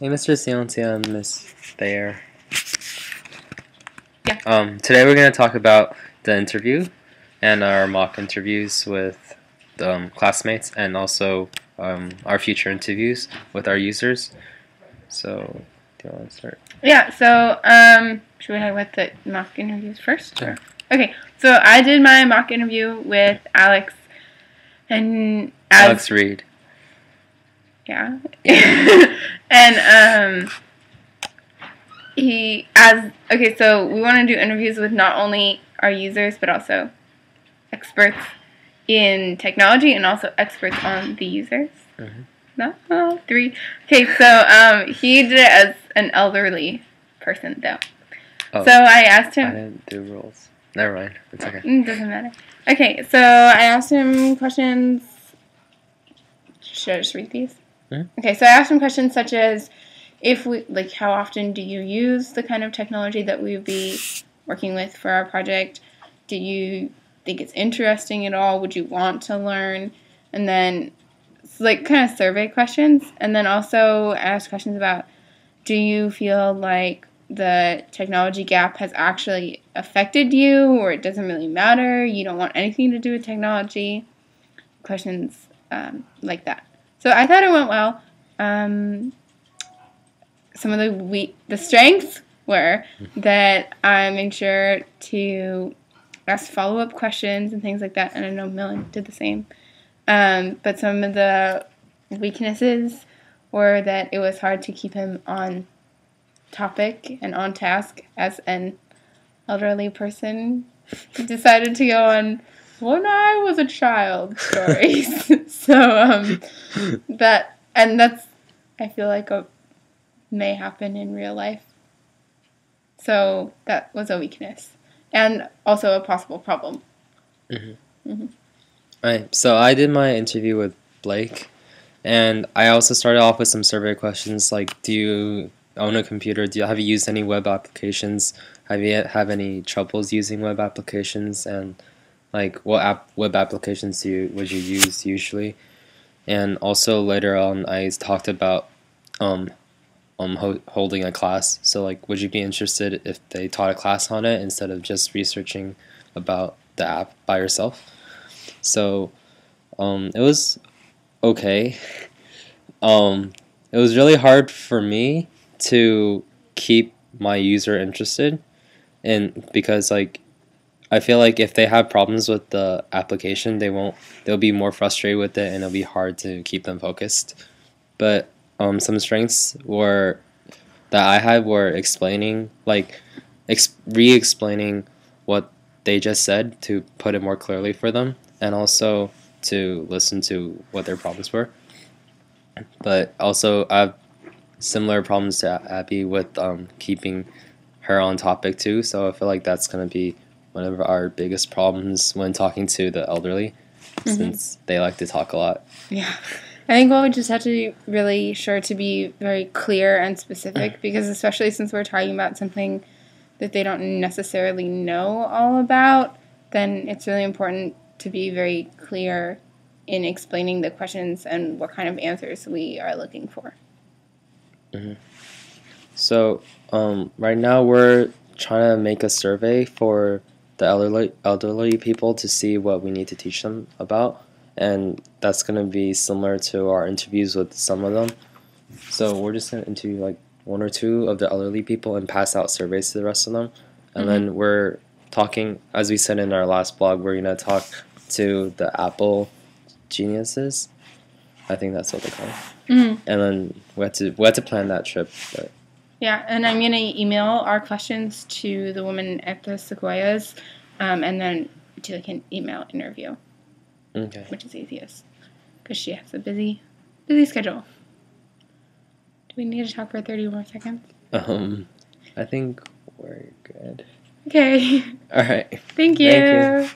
Hey, Mr. Sioncia and Miss Thayer. Yeah. Today we're going to talk about the interview and our mock interviews with classmates and also our future interviews with our users. So, do you want to start? Yeah, so should we talk about the mock interviews first? Sure. Okay, so I did my mock interview with Alex, and Alex Reed. Yeah. And so we want to do interviews with not only our users but also experts in technology and also experts on the users. Mm-hmm. No, three. Okay, so he did it as an elderly person though. Oh, so I asked him. I didn't do rules. Never mind. It's okay. It doesn't matter. Okay, so I asked him questions. Should I just read these? Mm-hmm. Okay, so I asked him questions such as, how often do you use the kind of technology that we would be working with for our project? Do you think it's interesting at all? Would you want to learn? And then, kind of survey questions. And then also I asked questions about, do you feel like the technology gap has actually affected you, or it doesn't really matter? You don't want anything to do with technology? Questions like that. So I thought it went well. Some of the strengths were that I made sure to ask follow-up questions and things like that, and I know Millen did the same. But some of the weaknesses were that it was hard to keep him on topic and on task as an elderly person. He decided to go on when I was a child stories. So that's I feel like may happen in real life. So that was a weakness and also a possible problem. Mm-hmm. Mm-hmm. Alright, so I did my interview with Blake, and I also started off with some survey questions like, do you own a computer? Have you used any web applications? Have you have any troubles using web applications? And what web applications would you use usually? And also later on, I talked about holding a class. So would you be interested if they taught a class on it instead of just researching about the app by yourself? So it was okay. It was really hard for me to keep my user interested, and because I feel like if they have problems with the application, they'll be more frustrated with it, and it'll be hard to keep them focused. But some strengths that I had were explaining, re-explaining what they just said to put it more clearly for them, and also to listen to what their problems were. But also I have similar problems to Abby with keeping her on topic too, so I feel like that's going to be one of our biggest problems when talking to the elderly, since they like to talk a lot. Yeah. I think we just have to be really sure to be very clear and specific, because especially since we're talking about something that they don't necessarily know all about, then it's really important to be very clear in explaining the questions and what kind of answers we are looking for. Mm-hmm. So right now we're trying to make a survey for the elderly people to see what we need to teach them about, and that's going to be similar to our interviews with some of them. So we're just going to interview one or two of the elderly people and pass out surveys to the rest of them, and then we're talking, as we said in our last blog, we're going to talk to the Apple geniuses. I think that's what they call it. And then we had to plan that trip. But yeah, and I'm going to email our questions to the woman at the Sequoias, and then do an email interview. Okay. Which is easiest, because she has a busy schedule. Do we need to talk for 30 more seconds? I think we're good. Okay. All right. Thank you. Thank you.